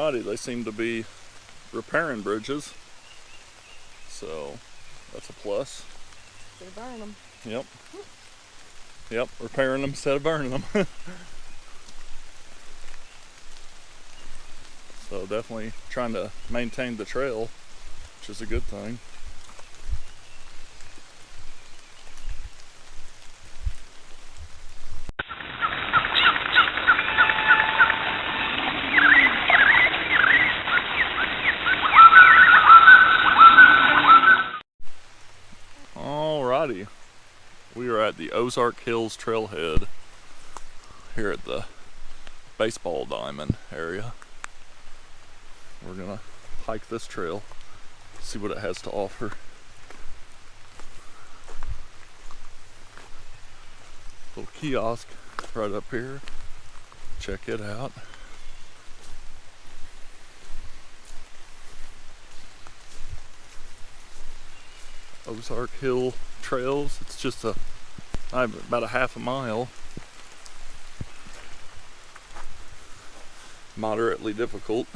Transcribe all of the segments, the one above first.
Alrighty, they seem to be repairing bridges, so that's a plus. Instead of burning them. Yep. Yep, repairing them instead of burning them. So definitely trying to maintain the trail, which is a good thing. Alrighty, we are at the Ozark Hills Trailhead here at the baseball diamond area. We're gonna hike this trail, see what it has to offer. Little kiosk right up here. Check it out. Ozark Hill Trails. It's just about a half a mile. Moderately difficult.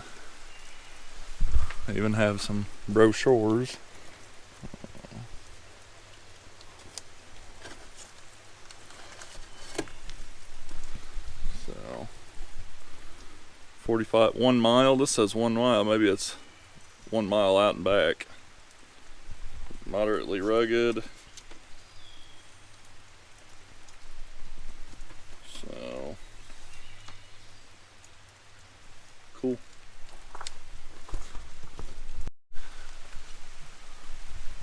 They even have some brochures. So 1 mile. This says 1 mile. Maybe it's 1 mile out and back. Moderately rugged. So cool.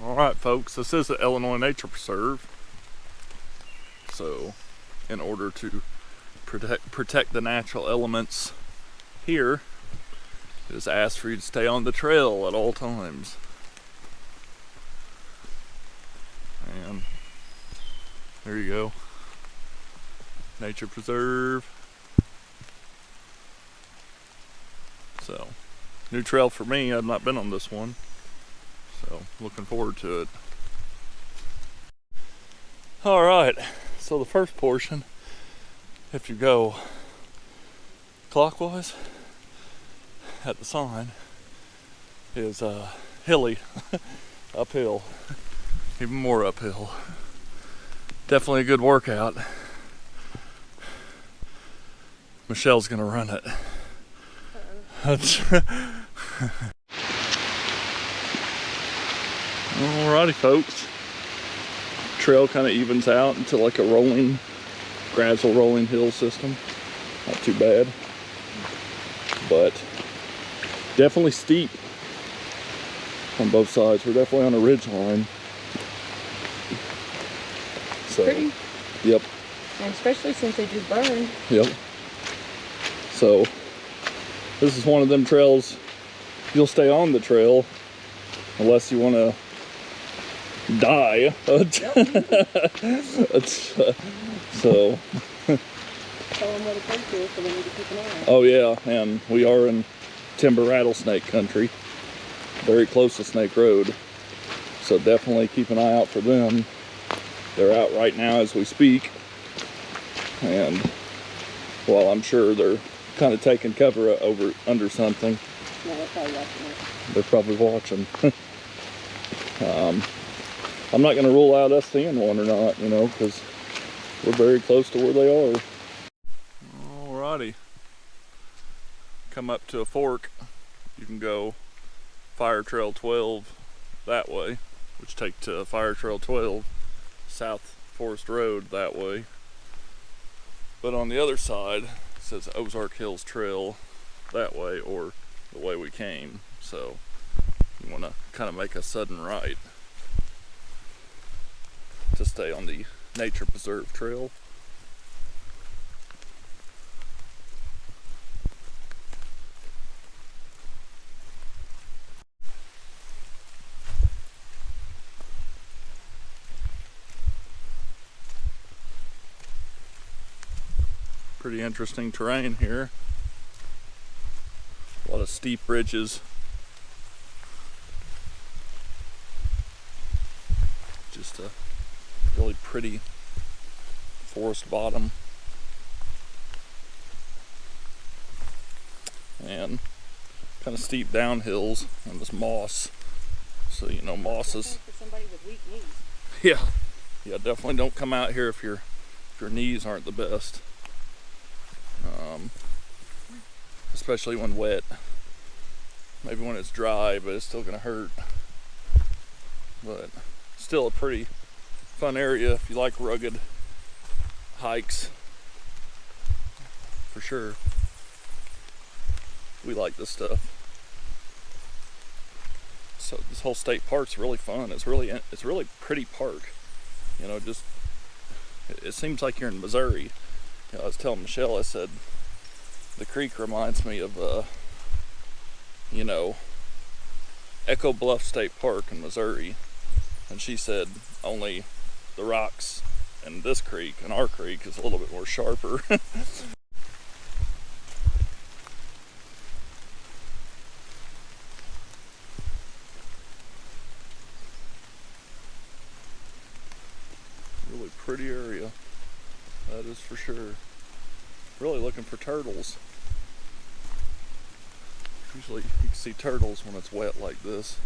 Alright folks, this is the Illinois Nature Preserve. So in order to protect the natural elements here, it is asked for you to stay on the trail at all times. And there you go. Nature Preserve. So, new trail for me. I've not been on this one. So, looking forward to it. Alright, so the first portion, if you go clockwise at the sign, is hilly, uphill, even more uphill. Definitely a good workout. Michelle's gonna run it. Alrighty folks, trail kind of evens out into like a gradual rolling hill system. Not too bad, but definitely steep on both sides. We're definitely on a ridge line. So, pretty. Yep. And especially since they just burned. Yep. So this is one of them trails, you'll stay on the trail unless you want to die. So Tell them what it's into so they need to keep an eye on. Oh yeah, and we are in timber rattlesnake country, very close to Snake Road, so definitely keep an eye out for them. They're out right now as we speak, and well, I'm sure they're kind of taking cover under something. No, they're probably watching it. They're probably watching. I'm not going to rule out us seeing one or not, you know, because we're very close to where they are. Alrighty. Come up to a fork. You can go Fire Trail 12 that way, which take to Fire Trail 12 South Forest Road that way. But on the other side, it says Ozark Hills Trail that way, or the way we came. So you want to kind of make a sudden right to stay on the Nature Preserve Trail. Pretty interesting terrain here. A lot of steep ridges. Just a really pretty forest bottom. And kind of steep downhills and this moss. So you know, moss is For somebody with weak knees. yeah, definitely don't come out here if your knees aren't the best. Especially when wet. Maybe when it's dry, but it's still gonna hurt. But still a pretty fun area if you like rugged hikes, for sure. We like this stuff. So this whole state park's really fun. It's really pretty park. You know, just it seems like you're in Missouri. You know, I was telling Michelle, I said the creek reminds me of you know, Echo Bluff State Park in Missouri, and she said only the rocks in this creek and our creek is a little bit more sharper. Really pretty area, that is for sure. Really looking for turtles. Usually you can see turtles when it's wet like this.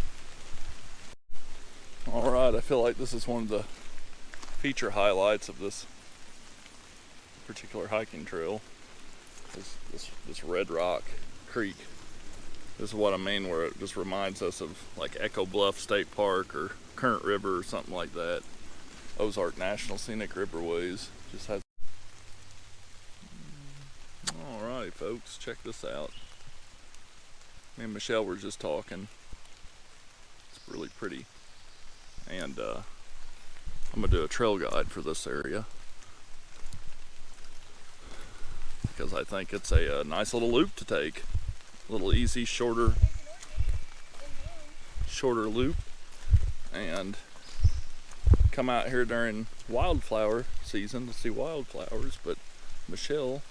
Alright, I feel like this is one of the feature highlights of this particular hiking trail. This Red Rock Creek. This is what I mean, where it just reminds us of like Echo Bluff State Park or Current River or something like that. Ozark National Scenic Riverways. Just has. Alright folks, check this out. Me and Michelle were just talking. It's really pretty. And I'm gonna do a trail guide for this area because I think it's a nice little loop to take. A little easy, shorter loop, and come out here during wildflower season to see wildflowers. But Michelle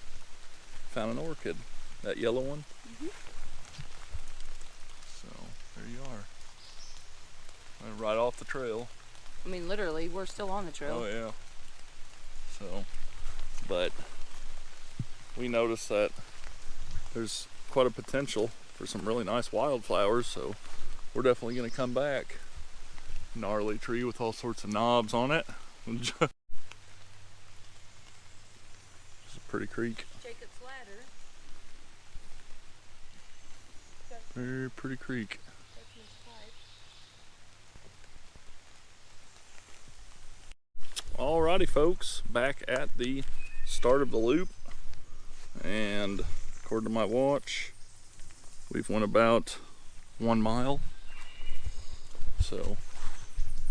found an orchid, that yellow one. So there you are. Right off the trail. I mean, literally, we're still on the trail. Oh yeah. So, but we noticed that there's quite a potential for some really nice wildflowers, so we're definitely going to come back. Gnarly tree with all sorts of knobs on it. It's a pretty creek. Jacob's Ladder. Very pretty creek. Alrighty folks, back at the start of the loop, and according to my watch we've went about 1 mile, so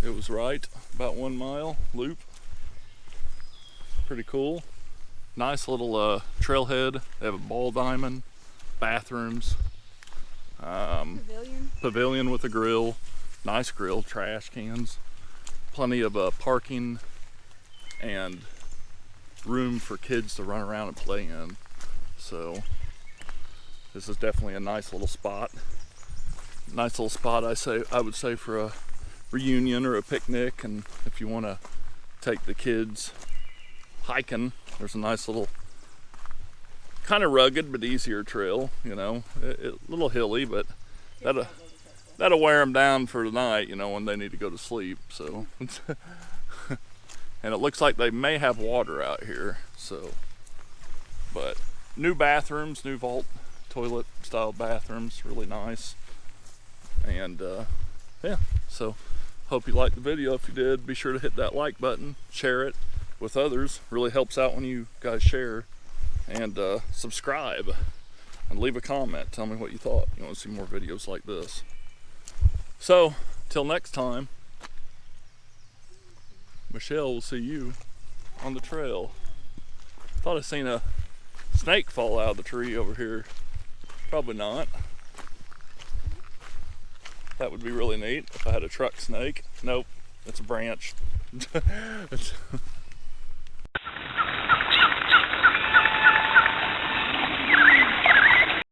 it was right, about 1 mile loop. Pretty cool. Nice little trailhead. They have a ball diamond, bathrooms, pavilion with a grill, nice grill, trash cans, plenty of parking and room for kids to run around and play in. So this is definitely a nice little spot. Nice little spot, I would say, for a reunion or a picnic, and if you want to take the kids hiking, there's a nice little, kind of rugged but easier trail. You know, a little hilly, but that'll wear them down for the night. You know, when they need to go to sleep. So. And it looks like they may have water out here, so, but new bathrooms, new vault toilet style bathrooms, really nice. And yeah, so hope you liked the video. If you did, be sure to hit that like button, share it with others. Really helps out when you guys share, and subscribe and leave a comment. Tell me what you thought. You want to see more videos like this. So till next time, Michelle will see you on the trail. Thought I seen a snake fall out of the tree over here. Probably not. That would be really neat if I had a truck snake. Nope, it's a branch.